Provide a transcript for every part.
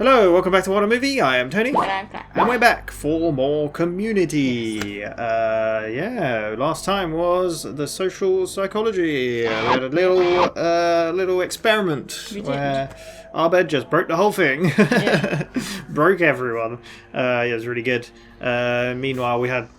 Hello, welcome back to WhatAreMovie. I am Tony. And I'm Claire. And we're back for more Community. Yeah, last time was the social psychology. We had a little experiment where Abed just broke the whole thing. Yeah. Broke everyone. Yeah, it was really good. Meanwhile, we had...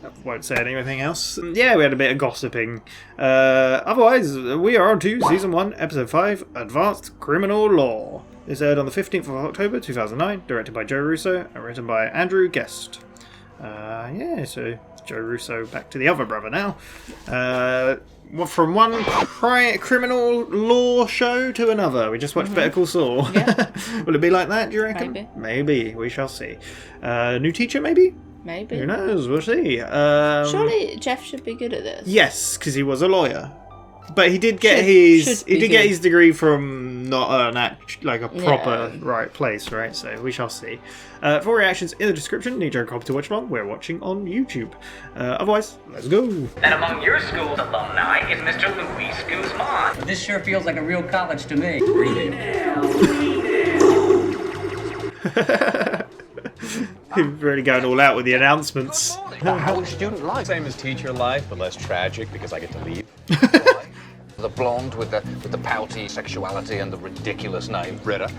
I won't say anything else. Yeah, we had a bit of gossiping. Otherwise, we are on to Season 1, Episode 5, Advanced Criminal Law. It's aired on the 15th of October 2009, directed by Joe Russo, and written by Andrew Guest. Yeah, so Joe Russo back to the other brother now. From one criminal law show to another. We just watched Better Call Saul. Yeah. Will it be like that, do you reckon? Maybe. Maybe. We shall see. New teacher, maybe? Maybe. Who knows? We'll see. Surely Jeff should be good at this. Yes, because he was a lawyer. But he did get get his degree from not a proper right place, right? So we shall see. For reactions in the description, need your copy to watch along. We're watching on YouTube. Otherwise, let's go. And among your school's alumni is Mr. Luis Guzman. This sure feels like a real college to me. He's really going all out with the announcements. How is student life? Same as teacher life, but less tragic because I get to leave. The blonde with the pouty sexuality and the ridiculous name, Britta.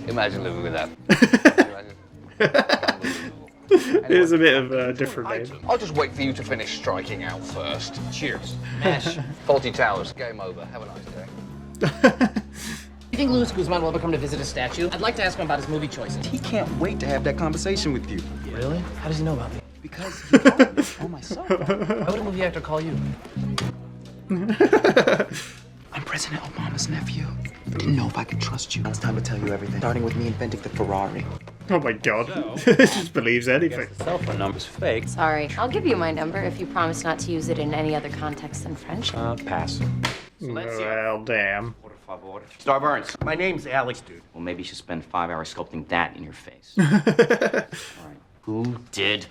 Imagine living with that. It's a bit of a different name. I'll just wait for you to finish striking out first. Cheers. Mesh. Faulty Towers, game over. Have a nice day. You think Luis Guzman will ever come to visit a statue? I'd like to ask him about his movie choices. He can't wait to have that conversation with you. Really? How does he know about me? Because he told me on my cell phone. Why would a movie actor call you? I'm President Obama's nephew. Didn't know if I could trust you. Now it's time to tell you everything. Starting with me inventing the Ferrari. Oh my god. He just believes anything. The cell phone number's fake. Sorry. I'll give you my number if you promise not to use it in any other context than friendship. Pass. Well, damn. Star Burns. My name's Alex, dude. Well, maybe you should spend 5 hours sculpting that in your face. All right. Who did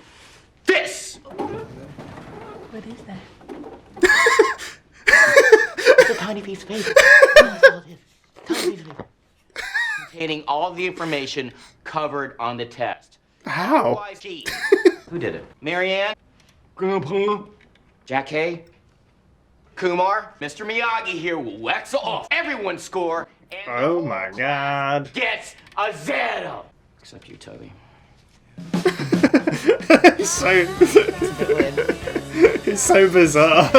this? What is that? It's a tiny piece of paper. That's all it is. Tiny piece of paper. Containing all the information covered on the test. How? Who did it? Marianne? Grandpa? Jack Hay? Kumar? Mr. Miyagi here will wax off everyone's score and Oh my god. gets a zero. Except you, Toby. It's so bizarre.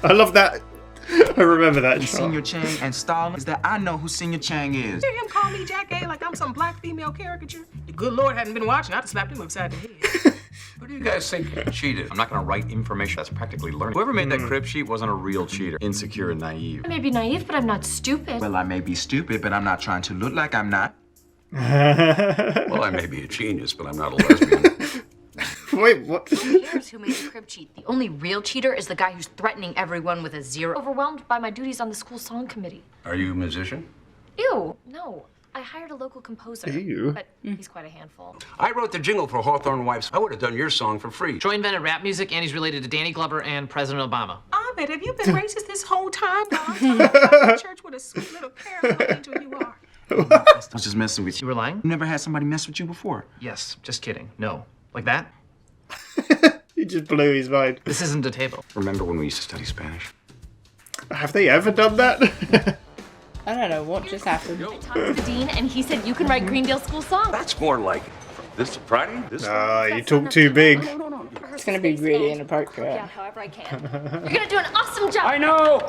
I love that. I remember that shot. Senior Chang and Stalin is that I know who Senior Chang is. Hear him call me Jack A like I'm some black female caricature? The good Lord hadn't been watching, I'd have slapped him upside the head. Who do you guys think cheated? I'm not gonna write information that's practically learning. Whoever made that crib sheet wasn't a real cheater. Insecure and naive. I may be naive, but I'm not stupid. Well, I may be stupid, but I'm not trying to look like I'm not. Well, I may be a genius, but I'm not a lesbian. Wait, what? Who cares who made the crib cheat? The only real cheater is the guy who's threatening everyone with a zero. Overwhelmed by my duties on the school song committee. Are you a musician? Ew, no. I hired a local composer. Ew. But he's quite a handful. I wrote the jingle for Hawthorne Wipes. I would have done your song for free. Troy invented rap music, and he's related to Danny Glover and President Obama. I bet have you been racist this whole time? While I'm talking about church with a sweet little caramel angel you are. I was just messing with You you. were lying? You never had somebody mess with you before. Yes, just kidding. No. Like that? He just blew his mind. This isn't a table. Remember when we used to study Spanish? Have they ever done that? I don't know what just happened. I talked to the dean, and he said you can write Greendale school songs. That's more like this Friday? This You talk too big. It's gonna be really inappropriate. Yeah, however I can. You're gonna do an awesome job. I know.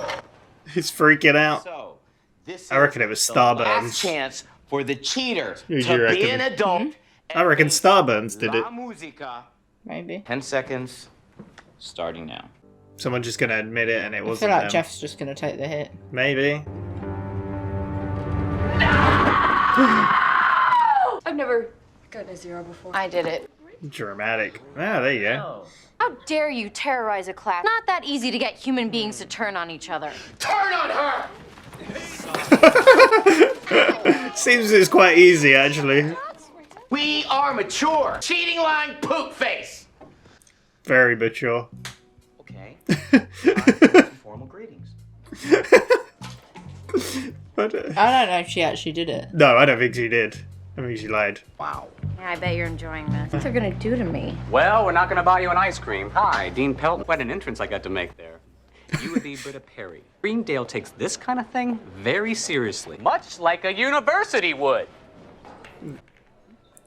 He's freaking out. So, this I reckon it was is the last Starburns. chance for the cheater Who do to you be reckon? an adult. I reckon Starburns did it. La musica. Maybe. 10 seconds, starting now. Someone just gonna admit it and it I wasn't feel like them. Jeff's just gonna take the hit. Maybe. I've never gotten a zero before. I did it. Dramatic. Ah, there you go. How dare you terrorize a class? Not that easy to get human beings to turn on each other. Turn on her! Seems it's quite easy, actually. We are mature. Cheating line poop face. Very mature. Okay. Formal greetings. I don't know if she actually did it. No, I don't think she did. I think she lied. Wow. Yeah, I bet you're enjoying this. What they're gonna do to me? Well, we're not gonna buy you an ice cream. Hi, Dean Pelton. What an entrance I got to make there. You would be Britta Perry. Greendale takes this kind of thing very seriously. Much like a university would.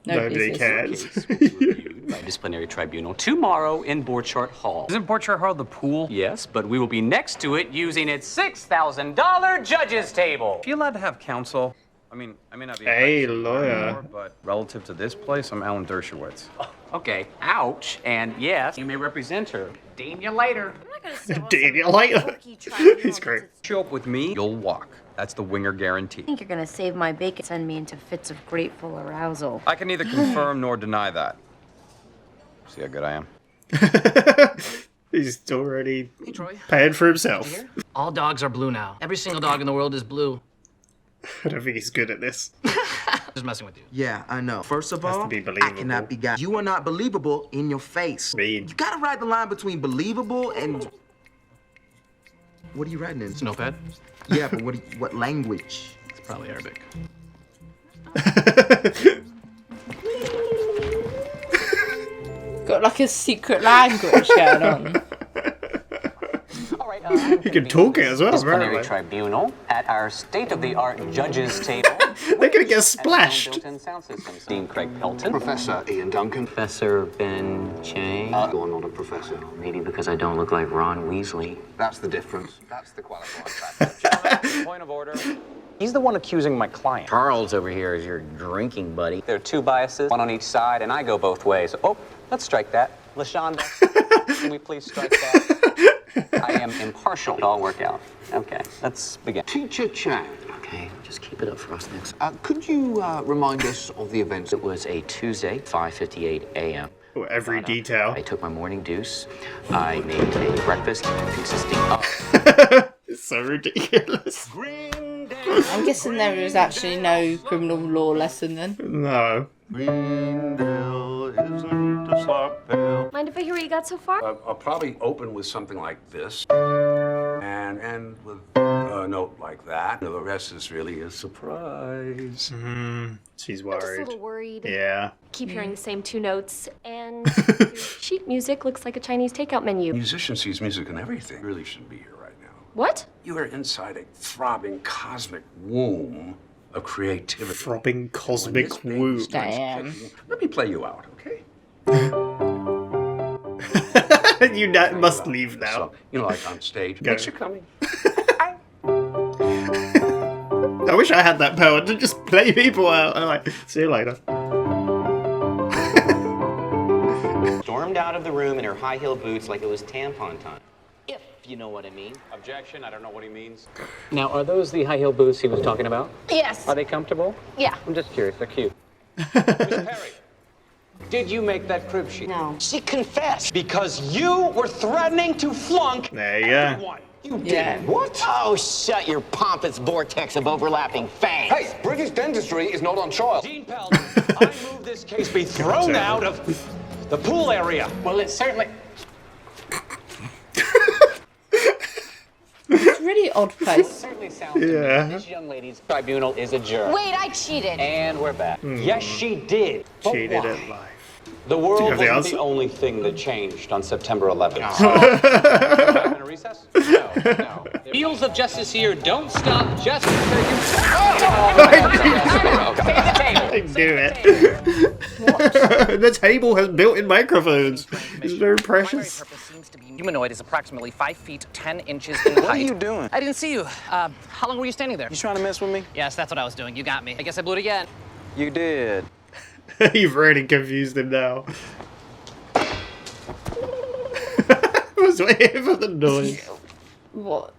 Nobody cares. Case will be reviewed by disciplinary tribunal tomorrow in Borchardt Hall. Isn't Borchardt Hall the pool? Yes, but we will be next to it using its $6,000 judges table. Are you allowed to have counsel? I mean, I may not be Hey, a lawyer. but relative to this place, I'm Alan Dershowitz. Okay, ouch, and yes, you may represent her. Dean you later. Damn you later. He's great. Show up with me, you'll walk. That's the winger guarantee. I think you're gonna save my bacon, send me into fits of grateful arousal. I can neither confirm nor deny that. See how good I am? He's already Hey, Troy. paying for himself. All dogs are blue now. Every single dog in the world is blue. I don't think he's good at this. Just messing with you. Yeah, I know. First of Has to all, be I believable. cannot be got. You are not believable in your face. Mean. You gotta ride the line between believable and... What are you writing in? It's notepad. Yeah, but what language? It's probably Arabic. Got like a secret language going on. All right, You can talk it as well, disciplinary apparently. tribunal at our state-of-the-art judges table. They're gonna get splashed. Built-in sound systems. Dean Craig Pelton. Professor Ian Duncan. Professor Ben Chang. You're not a professor. Maybe because I don't look like Ron Weasley. That's the difference. That's the qualifying factor. Point of order. He's the one accusing my client. Charles over here is your drinking buddy. There are two biases, one on each side, and I go both ways. Oh, let's strike that. LaShonda, can we please strike that? I am impartial. It'll all work out. Okay, let's begin. Teacher Chang, Okay, just keep it up for us next. could you remind us of the events? It was a Tuesday, 5:58 a.m. Oh, every detail. I took my morning deuce. I made a breakfast consisting of... It's so ridiculous. I'm guessing there is actually no criminal law lesson then. No. Mind if I hear what you got so far? I'll probably open with something like this and end with a note like that. The rest is really a surprise. She's I'm just a worried. little worried. Yeah. Keep hearing the same two notes, and your sheet music looks like a Chinese takeout menu. Musician sees music in everything. Really shouldn't be here right now. What? You are inside a throbbing cosmic womb of creativity. Throbbing cosmic When this baby womb. starts Damn. kicking, let me play you out, okay? You must leave now. So, you know, like on stage. Go. Thanks for coming. I wish I had that power to just play people out. I'm like, see you later. Stormed out of the room in her high-heel boots like it was tampon time. If you know what I mean. Objection, I don't know what he means. Now, are those the high heel boots he was talking about? Yes. Are they comfortable? Yeah. I'm just curious, they're cute. Mr. Perry, did you make that crib sheet? No. She confessed because you were threatening to flunk There you go. You Yeah. did. What? Oh, shut your pompous vortex of overlapping fangs. Hey, British dentistry is not on trial. Dean Pelton, I move this case be thrown out of the pool area. Well, it certainly... It's a really odd place. Certainly sounds to me Yeah. this young lady's tribunal is a jerk. Wait, I cheated. And we're back. Yes, she did. But Cheated why? at life. The Do world you have the wasn't answer? the only thing that changed on September 11th. Back in a recess? No. Wheels of justice here don't stop just because I knew it. The table has built-in microphones. It's very precious. Primary purpose seems to be humanoid is approximately 5 feet 10 inches in height. What are you doing? I didn't see you. How long were you standing there? You trying to mess with me? Yes, that's what I was doing. You got me. I guess I blew it again. You did. You've really confused him now. I was waiting for the noise. What?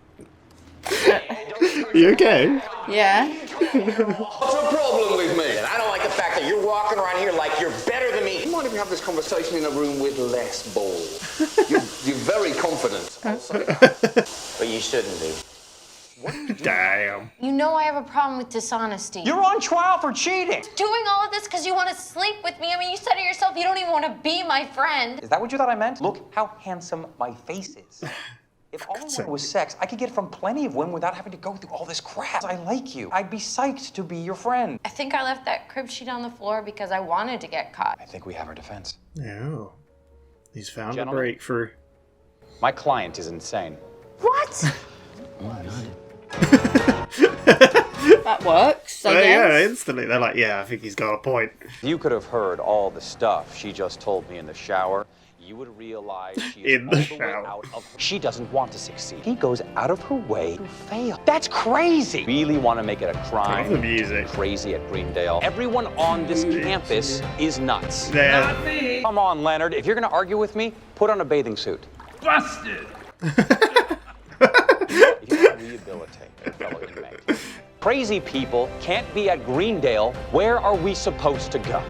You okay? Yeah. What's the problem with me? I don't like the fact that you're walking around here like you're better than me. You mind if we have this conversation in a room with less balls? You're very confident. But you shouldn't be. Damn. You know I have a problem with dishonesty. You're on trial for cheating. doing all of this because you want to sleep with me. I mean, you said it yourself. You don't even want to be my friend. Is that what you thought I meant? Look how handsome my face is. If all I wanted was sex, I could get it from plenty of women without having to go through all this crap. I like you. I'd be psyched to be your friend. I think I left that crib sheet on the floor because I wanted to get caught. I think we have our defense. Oh. He's found Gentlemen. a breakthrough. My client is insane. What? That works, I guess. Yeah, instantly. They're like, yeah, I think he's got a point. You could have heard all the stuff she just told me in the shower. You would realize she is In all the the way shower. out of. She doesn't want to succeed. He goes out of her way to fail. That's crazy. Really want to make it a crime. Love the music. Crazy at Greendale. Everyone on this campus is nuts. Yeah. Not me. Come on, Leonard. If you're gonna argue with me, put on a bathing suit. Busted! If you want to rehabilitate a fellow inmate. Crazy people can't be at Greendale. Where are we supposed to go?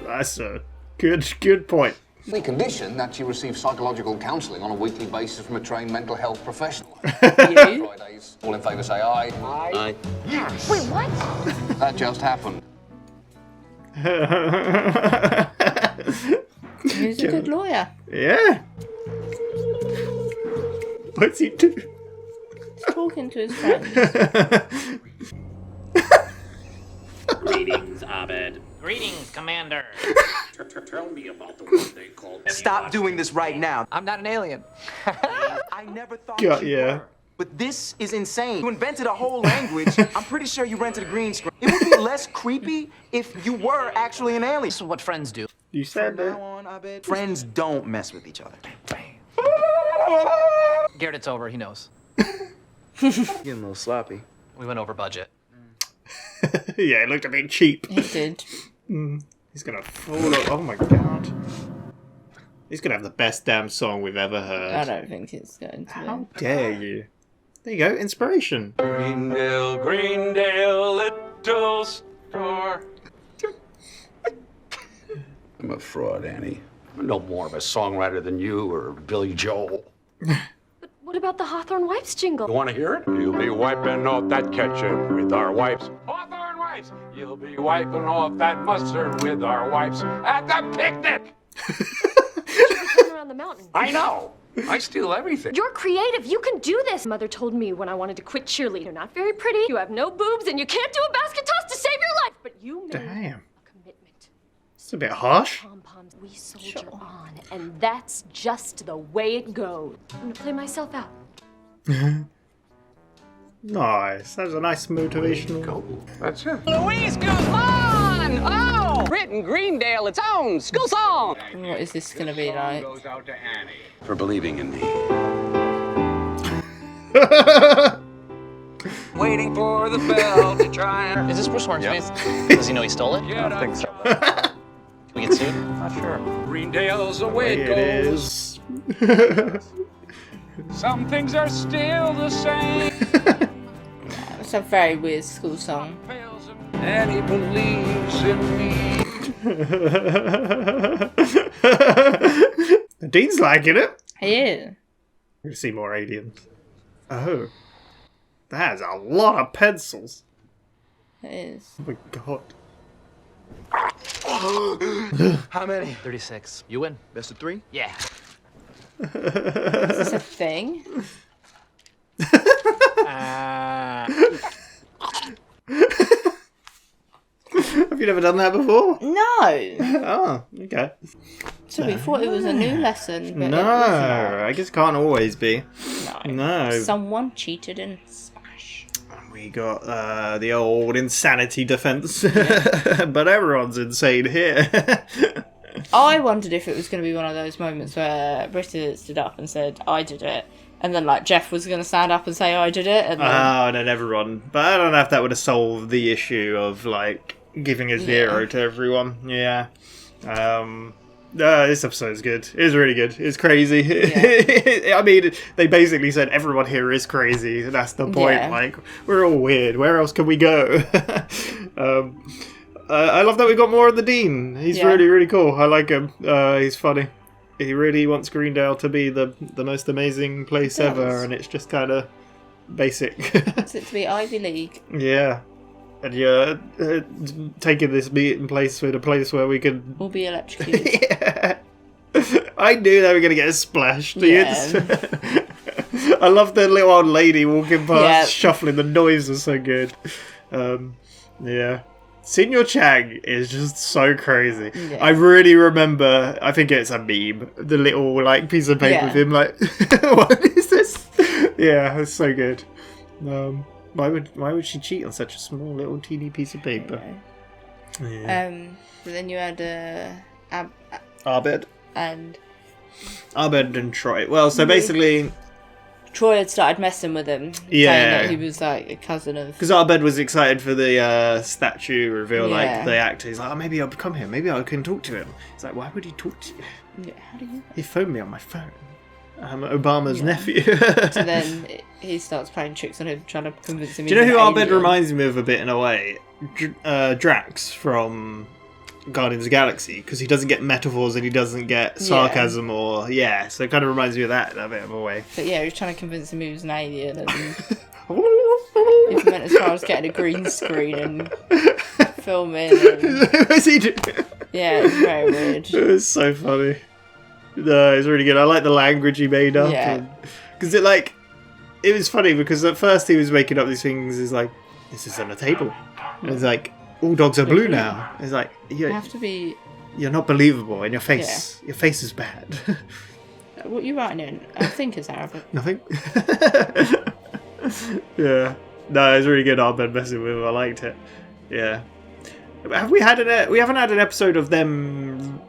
That's a good point. The condition that you receive psychological counselling on a weekly basis from a trained mental health professional. You? Fridays, all in favour say aye. Aye. Yes. Wait, what? That just happened. He's a good lawyer. Yeah. What's he do? He's talking to his friends. Greetings, Abed. Greetings, Commander. Tell me about the one they called. Stop doing this right now. I'm not an alien. I never thought God, you yeah. were. But this is insane. You invented a whole language. I'm pretty sure you rented a green screen. It would be less creepy if you were actually an alien. This is what friends do. You said From now that. on, I bet. Friends don't mess with each other. Garrett, it's over. He knows. Getting a little sloppy. We went over budget. Yeah, it looked a bit cheap. He did. He's gonna fall up. Oh my god. He's gonna have the best damn song we've ever heard. I don't think it's going to How dare you? There you go, inspiration. Greendale, Greendale, little store. I'm a fraud, Annie. I'm no more of a songwriter than you or Billy Joel. What about the Hawthorne Wipes jingle? You want to hear it? You'll be wiping off that ketchup with our wipes. Hawthorne wipes. You'll be wiping off that mustard with our wipes at the picnic. Turn around the mountain. I know. I steal everything. You're creative. You can do this. Mother told me when I wanted to quit cheerleading. You're not very pretty. You have no boobs, and you can't do a basket toss to save your life. But you made Damn. a commitment. It's a bit harsh. Pom-poms, we soldier on, and that's just the way it goes. I'm gonna play myself out. Nice. That was a nice motivational. Go. That's it. Luis Guzman! Oh! Written Greendale, its own school song! What is this going to be like? Goes out to Annie for believing in me. Waiting for the bell to try and... Is this Bruce Hornsby's? Yep. Does he know he stole it? I don't think so. Can we get sued? Not sure. Greendale's the way It it is. Some things are still the same. It's a very weird school song. And he believes in me. The Dean's liking it. He is. We're gonna see more aliens. Oh. That's a lot of pencils. It is. Oh my god. How many? 36. You win. Best of 3? Yeah. Is this a thing? Have you never done that before? No. Oh, okay. So we thought it was a new lesson, but No, it was not. I guess it can't always be. No. No. Someone cheated in Smash. We got the old insanity defense, but everyone's insane here. I wondered if it was going to be one of those moments where Britta stood up and said, I did it. And then, like, Jeff was going to stand up and say, I did it. And then... Oh, and then everyone. But I don't know if that would have solved the issue of, like, giving a zero to everyone. Yeah. This episode's good. It's really good. It's crazy. Yeah. I mean, they basically said everyone here is crazy. That's the point. Yeah. Like, we're all weird. Where else can we go? I love that we got more of the Dean. He's really, really cool. I like him. He's funny. He really wants Greendale to be the most amazing place ever, and it's just kind of basic. Wants it to be Ivy League. Yeah. And you're taking this meeting place to a place where we can... We'll be electrocuted. Yeah. I knew they were going to get splashed. Yeah. I love the little old lady walking past, Yeah. shuffling. The noise was so good. Yeah. Senior Chang is just so crazy. Yeah. I really remember, I think it's a meme, the little like piece of paper Yeah. with him like, what is this? Yeah, it's so good. Why would she cheat on such a small little teeny piece of paper? Yeah. But then you had Abed and Troy. Well, so basically, Troy had started messing with him, saying Yeah. that he was like a cousin of. because Abed was excited for the statue reveal, Yeah. like the actor. He's like, oh, maybe I'll become him. Maybe I can talk to him. It's like, why would he talk to you? Yeah, how do you? He phoned me on my phone. I'm Obama's nephew. So then he starts playing tricks on him, trying to convince him. Do you know he's who an Abed alien. reminds me of a bit in a way? Drax from Guardians of the Galaxy, because he doesn't get metaphors and he doesn't get sarcasm so it kind of reminds me of that in a bit of a way. But yeah, he was trying to convince him he was an alien, and he went as far as getting a green screen and filming. And... What's he doing? Yeah, it's very weird. It was so funny. No, it's really good. I like the language he made up. Yeah. Because it was funny because at first he was making up these things. He's like, this is on a table. And it's like, all dogs are blue now. It's like, You have to be. you're not believable in your face. Your face is bad. What are you writing in? I think it's Arabic. Nothing. Yeah. No, it's really good. Abed messing with him. I liked it. Yeah. We haven't had an episode of them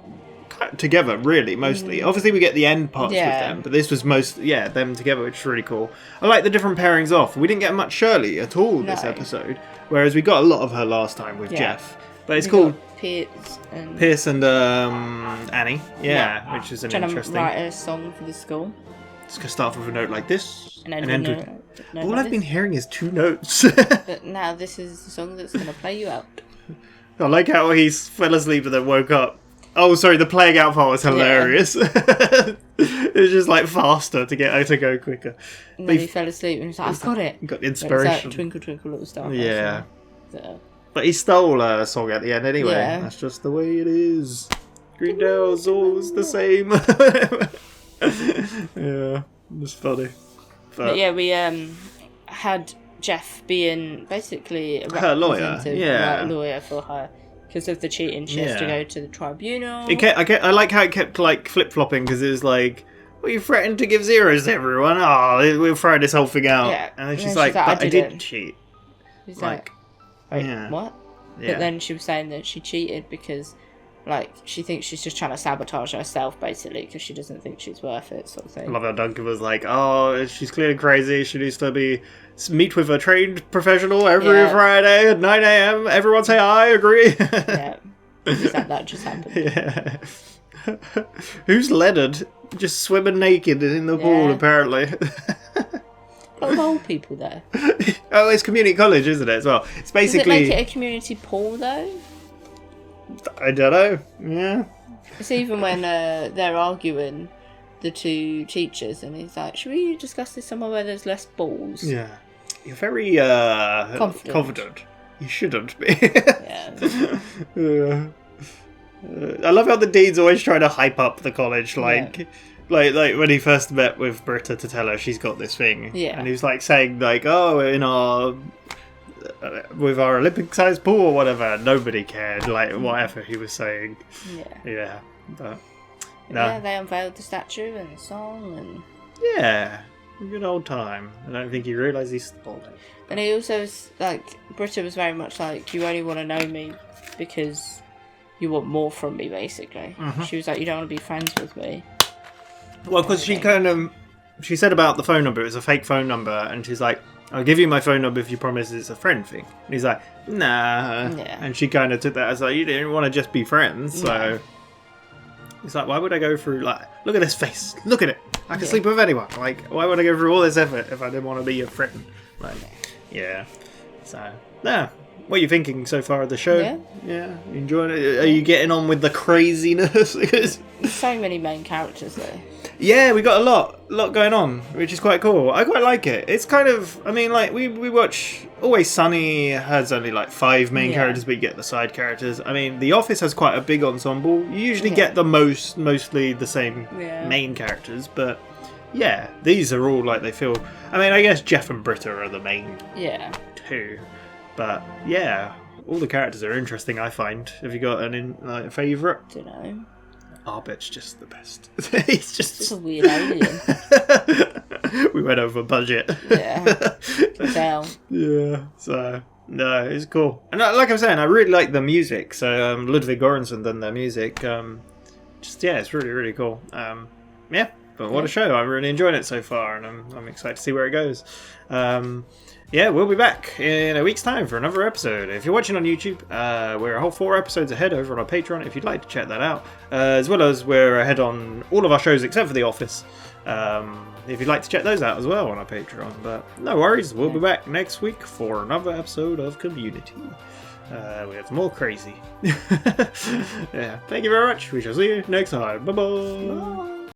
together, really, mostly. Obviously, we get the end parts with them, but this was them together, which is really cool. I like the different pairings off. We didn't get much Shirley at all this episode, whereas we got a lot of her last time with Jeff. But it's cool. Pierce and Annie, which is an trying interesting. to write a song for the school. It's gonna start off with a note like this, And and end end with with. a note All like I've been this. hearing is 2 notes. But now this is the song that's going to play you out. I like how he fell asleep and then woke up. Oh, sorry, the playing out part was hilarious. It was just like faster to get her to go quicker. And But then he fell asleep and he's like, I've got it. got But it's inspiration. that Twinkle Twinkle Little Star. Yeah. So, But he stole a song at the end anyway. Yeah. That's just the way it is. Greendale's always the same. Yeah, it's funny. but yeah, we had Jeff being basically a Her lawyer, representative, yeah. like, lawyer for her. Because of the cheating, she has to Yeah. go to the tribunal. I like how it kept like flip flopping because it was like, well, you threatened to give zeros to everyone. Oh, we'll throw this whole thing out. Yeah. And then And she's then like, but I did didn't." cheat. He's like, wait, yeah. what? Yeah. But then she was saying that she cheated because, like, she thinks she's just trying to sabotage herself, basically, because she doesn't think she's worth it, sort of I thing. love how Duncan was like, oh, she's clearly crazy. She needs to meet with a trained professional every Yeah. Friday at 9 a.m. Everyone say, I agree. Yeah. That just happened. Yeah. Who's Leonard? Just swimming naked in the pool, Yeah. apparently. A lot of old people there. Oh, it's community college, isn't it, as well? It's basically... Does it make it a community pool, though? I don't know. Yeah. It's even when they're arguing, the 2 teachers, and he's like, should we discuss this somewhere where there's less balls? Yeah. You're very confident. You shouldn't be. Yeah. I love how the dean's always trying to hype up the college, like when he first met with Britta to tell her she's got this thing, Yeah. and he was like saying like, oh, in our with our Olympic-sized pool or whatever, nobody cared, like whatever he was saying. Yeah, but no, Yeah, they unveiled the statue and the song, and yeah, good old time. I don't think he realised he stole it. and he also was like, Britta was very much like, you only want to know me because you want more from me, basically. Mhm. She was like, you don't want to be friends with me. Well, because she she said about the phone number, it was a fake phone number, and she's like, I'll give you my phone number if you promise it's a friend thing. And he's like, nah. Yeah. And she kind of took that as like, you didn't want to just be friends, so... Yeah. It's like, why would I go through, like, look at this face, look at it, I can Yeah. sleep with anyone. Like, why would I go through all this effort if I didn't want to be your friend? Like, yeah. So, yeah. What are you thinking so far of the show? Yeah. Yeah. You enjoying it? Are you getting on with the craziness? Because There's so many main characters there. yeah, we got a lot going on, which is quite cool. I quite like it. It's kind of, I mean, like, we watch Always Sunny has only like 5 main Yeah. characters, but you get the side characters. I mean, The Office has quite a big ensemble. You usually get the mostly the same Yeah. main characters, but yeah, these are all like they feel. I mean, I guess Jeff and Britta are the main two, but yeah, all the characters are interesting. I find. Have you got a favourite? Don't know. Arbit's just the best. He's just a weird alien. We went over budget. Yeah. Yeah. So no, it's cool. And like I'm saying, I really like the music. So Ludwig Göransson done their music. It's really really cool. Yeah. But what a show. I'm really enjoying it so far, and I'm excited to see where it goes. Yeah, we'll be back in a week's time for another episode. If you're watching on YouTube, we're a whole 4 episodes ahead over on our Patreon if you'd like to check that out. As well as we're ahead on all of our shows except for The Office. If you'd like to check those out as well on our Patreon. But no worries, we'll be back next week for another episode of Community. We have more crazy. Yeah, thank you very much. We shall see you next time. Bye-bye.